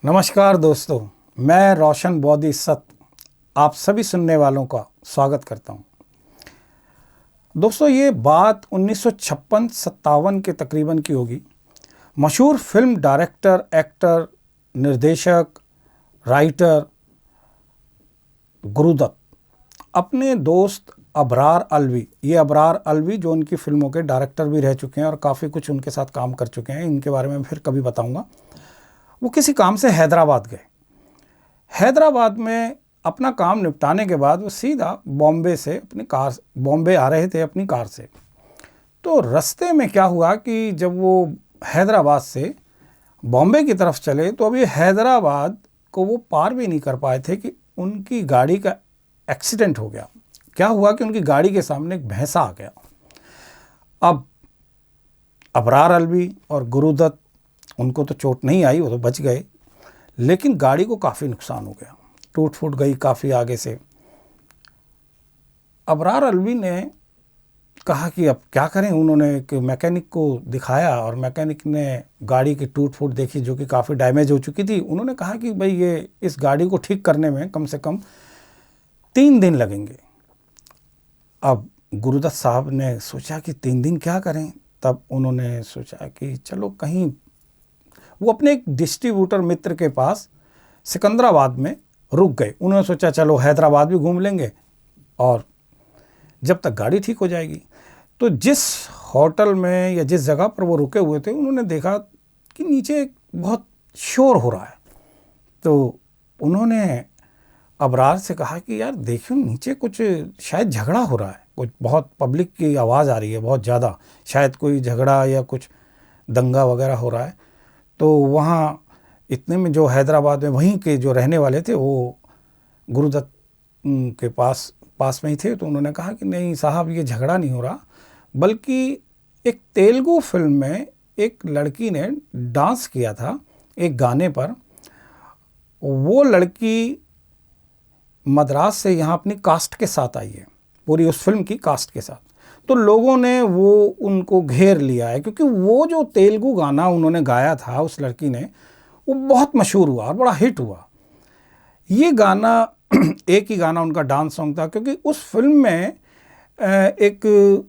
नमस्कार दोस्तों, मैं रोशन बौद्धी सत आप सभी सुनने वालों का स्वागत करता हूं। दोस्तों, ये बात 1956-57 के तकरीबन की होगी। मशहूर फिल्म डायरेक्टर, एक्टर, निर्देशक, राइटर गुरुदत्त अपने दोस्त अबरार अलवी, ये अबरार अलवी जो उनकी फिल्मों के डायरेक्टर भी रह चुके हैं और काफ़ी कुछ उनके साथ काम कर चुके हैं, इनके बारे में फिर कभी बताऊंगा। वो किसी काम से हैदराबाद गए। हैदराबाद में अपना काम निपटाने के बाद वो सीधा बॉम्बे आ रहे थे अपनी कार से। तो रास्ते में क्या हुआ कि जब वो हैदराबाद से बॉम्बे की तरफ चले तो अभी हैदराबाद को वो पार भी नहीं कर पाए थे कि उनकी गाड़ी का एक्सीडेंट हो गया। क्या हुआ कि उनकी गाड़ी के सामने एक भैंसा आ गया। अब अबरार अलवी और गुरुदत्त, उनको तो चोट नहीं आई, वो तो बच गए, लेकिन गाड़ी को काफ़ी नुकसान हो गया, टूट फूट गई काफ़ी आगे से। अबरार अलवी ने कहा कि अब क्या करें। उन्होंने एक मैकेनिक को दिखाया और मैकेनिक ने गाड़ी की टूट फूट देखी जो कि काफ़ी डैमेज हो चुकी थी। उन्होंने कहा कि भाई ये इस गाड़ी को ठीक करने में कम से कम 3 दिन लगेंगे। अब गुरुदत्त साहब ने सोचा कि 3 दिन क्या करें। तब उन्होंने सोचा कि चलो कहीं, वो अपने एक डिस्ट्रीब्यूटर मित्र के पास सिकंदराबाद में रुक गए। उन्होंने सोचा चलो हैदराबाद भी घूम लेंगे और जब तक गाड़ी ठीक हो जाएगी। तो जिस होटल में या जिस जगह पर वो रुके हुए थे, उन्होंने देखा कि नीचे बहुत शोर हो रहा है। तो उन्होंने अबरार से कहा कि यार देखियो, नीचे कुछ शायद झगड़ा हो रहा है, कुछ बहुत पब्लिक की आवाज़ आ रही है बहुत ज़्यादा, शायद कोई झगड़ा या कुछ दंगा वगैरह हो रहा है। तो वहाँ इतने में जो हैदराबाद में वहीं के जो रहने वाले थे वो गुरुदत्त के पास में ही थे। तो उन्होंने कहा कि नहीं साहब, ये झगड़ा नहीं हो रहा, बल्कि एक तेलुगु फिल्म में एक लड़की ने डांस किया था एक गाने पर। वो लड़की मद्रास से यहाँ अपनी कास्ट के साथ आई है, पूरी उस फिल्म की कास्ट के साथ। तो लोगों ने वो उनको घेर लिया है, क्योंकि वो जो तेलुगु गाना उन्होंने गाया था उस लड़की ने, वो बहुत मशहूर हुआ और बड़ा हिट हुआ। ये गाना एक ही गाना उनका डांस सॉन्ग था, क्योंकि उस फिल्म में एक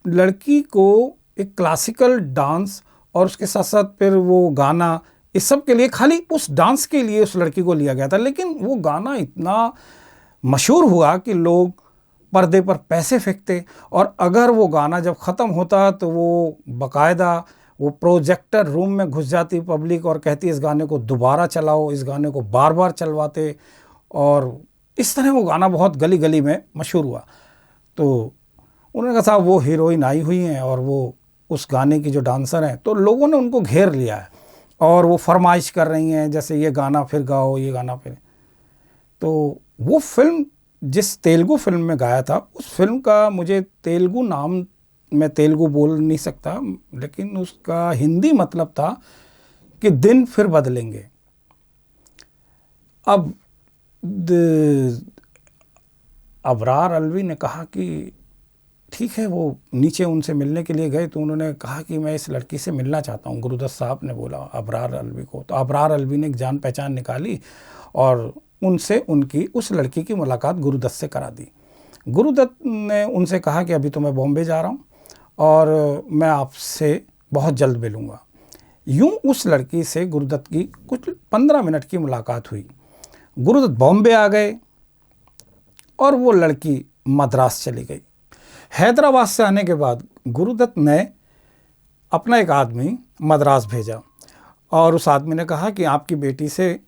लड़की को एक क्लासिकल डांस और उसके साथ साथ फिर वो गाना, इस सब के लिए, खाली उस डांस के लिए उस लड़की को लिया गया था। लेकिन वो गाना इतना मशहूर हुआ कि लोग पर्दे पर पैसे फेंकते, और अगर वो गाना जब ख़त्म होता तो वो बाकायदा वो प्रोजेक्टर रूम में घुस जाती पब्लिक और कहती इस गाने को दोबारा चलाओ, इस गाने को बार बार चलवाते। और इस तरह वो गाना बहुत गली गली में मशहूर हुआ। तो उन्होंने कहा साहब वो हीरोइन आई हुई हैं और वो उस गाने की जो डांसर हैं, तो लोगों ने उनको घेर लिया है और वो फरमाइश कर रही हैं जैसे ये गाना फिर गाओ, ये गाना फिर। तो वो फिल्म जिस तेलुगु फिल्म में गाया था, उस फिल्म का मुझे तेलुगु नाम, मैं तेलुगु बोल नहीं सकता, लेकिन उसका हिंदी मतलब था कि दिन फिर बदलेंगे। अब अबरार अलवी ने कहा कि ठीक है, वो नीचे उनसे मिलने के लिए गए। तो उन्होंने कहा कि मैं इस लड़की से मिलना चाहता हूँ, गुरुदत्त साहब ने बोला अबरार अलवी को। तो अबरार अलवी ने एक जान पहचान निकाली और उनसे उनकी उस लड़की की मुलाकात गुरुदत्त से करा दी। गुरुदत्त ने उनसे कहा कि अभी तो मैं बॉम्बे जा रहा हूँ और मैं आपसे बहुत जल्द मिलूँगा। यूँ उस लड़की से गुरुदत्त की कुछ 15 मिनट की मुलाकात हुई। गुरुदत्त बॉम्बे आ गए और वो लड़की मद्रास चली गई। हैदराबाद से आने के बाद गुरुदत्त ने अपना एक आदमी मद्रास भेजा और उस आदमी ने कहा कि आपकी बेटी से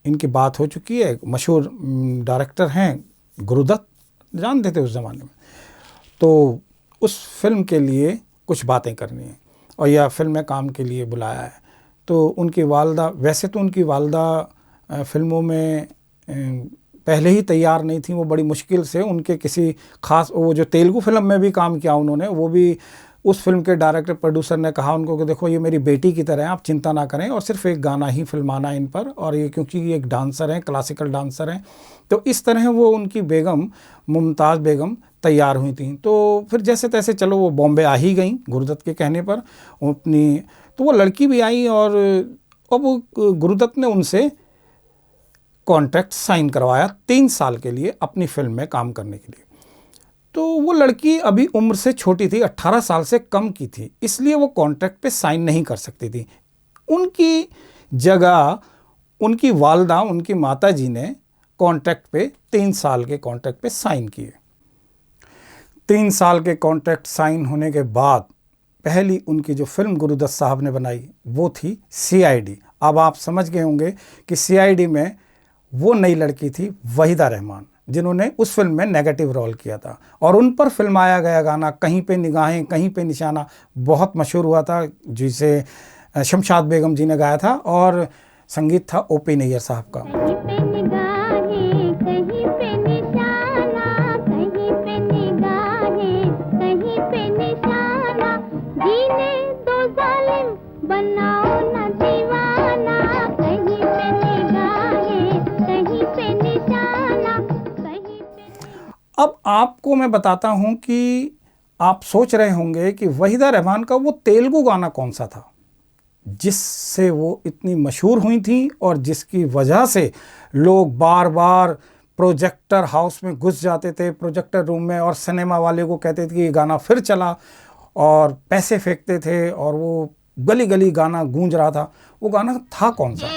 इनकी बात हो चुकी है, मशहूर डायरेक्टर हैं गुरुदत्त, जानते थे उस ज़माने में, तो उस फिल्म के लिए कुछ बातें करनी है और यह फिल्म में काम के लिए बुलाया है। तो उनकी वालदा, वैसे तो उनकी वालदा फिल्मों में पहले ही तैयार नहीं थी, वो बड़ी मुश्किल से उनके किसी खास, वो जो तेलुगु फिल्म में भी काम किया उन्होंने, वो भी उस फिल्म के डायरेक्टर प्रोड्यूसर ने कहा उनको कि देखो ये मेरी बेटी की तरह है, आप चिंता ना करें और सिर्फ एक गाना ही फिल्माना इन पर, और ये क्योंकि ये एक डांसर हैं, क्लासिकल डांसर हैं। तो इस तरह वो उनकी बेगम मुमताज़ बेगम तैयार हुई थी। तो फिर जैसे तैसे चलो वो बॉम्बे आ ही गई गुरुदत्त के कहने पर अपनी। तो वो लड़की भी आई और अब गुरुदत्त ने उनसे कॉन्ट्रैक्ट साइन करवाया 3 साल के लिए अपनी फिल्म में काम करने के लिए। तो वो लड़की अभी उम्र से छोटी थी, 18 साल से कम की थी, इसलिए वो कॉन्ट्रैक्ट पे साइन नहीं कर सकती थी। उनकी जगह उनकी वालदा, उनकी माताजी ने कॉन्ट्रैक्ट पे 3 साल के कॉन्ट्रैक्ट पे साइन किए। 3 साल के कॉन्ट्रैक्ट साइन होने के बाद पहली उनकी जो फिल्म गुरुदत्त साहब ने बनाई वो थी CID। अब आप समझ गए होंगे कि CID में वो नई लड़की थी वहीदा रहमान, जिन्होंने उस फिल्म में नेगेटिव रोल किया था, और उन पर फिल्माया गया गाना कहीं पे निगाहें कहीं पे निशाना बहुत मशहूर हुआ था, जिसे शमशाद बेगम जी ने गाया था और संगीत था OP नैयर साहब का। अब आपको मैं बताता हूं कि आप सोच रहे होंगे कि वहीदा रहमान का वो तेलुगु गाना कौन सा था जिससे वो इतनी मशहूर हुई थी और जिसकी वजह से लोग बार बार प्रोजेक्टर हाउस में घुस जाते थे, प्रोजेक्टर रूम में, और सिनेमा वाले को कहते थे कि ये गाना फिर चला, और पैसे फेंकते थे और वो गली गली गाना गूंज रहा था। वो गाना था कौन सा?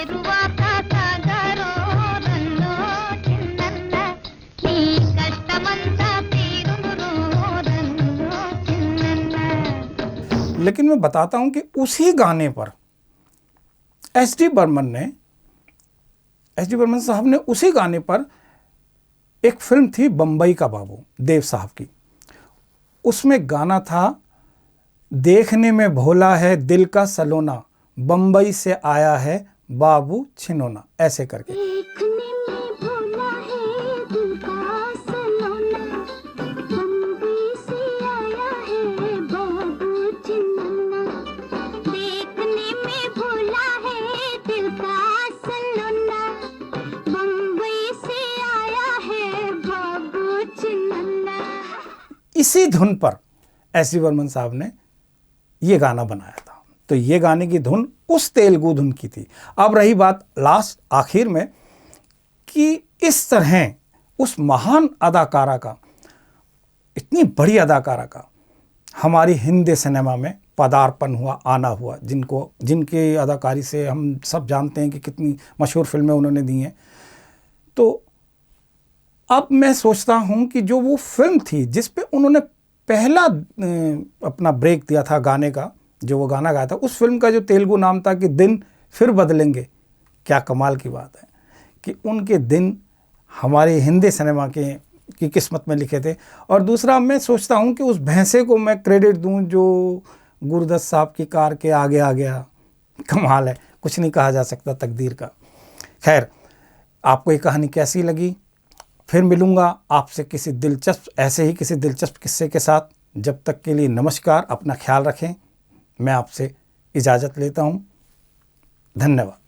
लेकिन मैं बताता हूं कि उसी गाने पर SD बर्मन साहब ने उसी गाने पर एक फिल्म थी बम्बई का बाबू, देव साहब की। उसमें गाना था, देखने में भोला है दिल का सलोना, बम्बई से आया है बाबू छिनोना, ऐसे करके। इसी धुन पर SD बर्मन साहब ने ये गाना बनाया था। तो ये गाने की धुन उस तेलुगु धुन की थी। अब रही बात लास्ट आखिर में कि इस तरह उस महान अदाकारा का, इतनी बड़ी अदाकारा का हमारी हिंदी सिनेमा में पदार्पण हुआ, आना हुआ, जिनके अदाकारी से हम सब जानते हैं कि कितनी मशहूर फिल्में उन्होंने दी हैं। तो अब मैं सोचता हूं कि जो वो फिल्म थी जिस पे उन्होंने पहला अपना ब्रेक दिया था गाने का, जो वो गाना गाया था, उस फिल्म का जो तेलुगु नाम था कि दिन फिर बदलेंगे। क्या कमाल की बात है कि उनके दिन हमारे हिंदी सिनेमा की किस्मत में लिखे थे। और दूसरा मैं सोचता हूं कि उस भैंसे को मैं क्रेडिट दूं जो गुरुदत्त साहब की कार के आगे आ गया। कमाल है, कुछ नहीं कहा जा सकता तकदीर का। खैर, आपको ये कहानी कैसी लगी? फिर मिलूंगा आपसे किसी दिलचस्प किस्से के साथ। जब तक के लिए नमस्कार, अपना ख्याल रखें। मैं आपसे इजाज़त लेता हूं। धन्यवाद।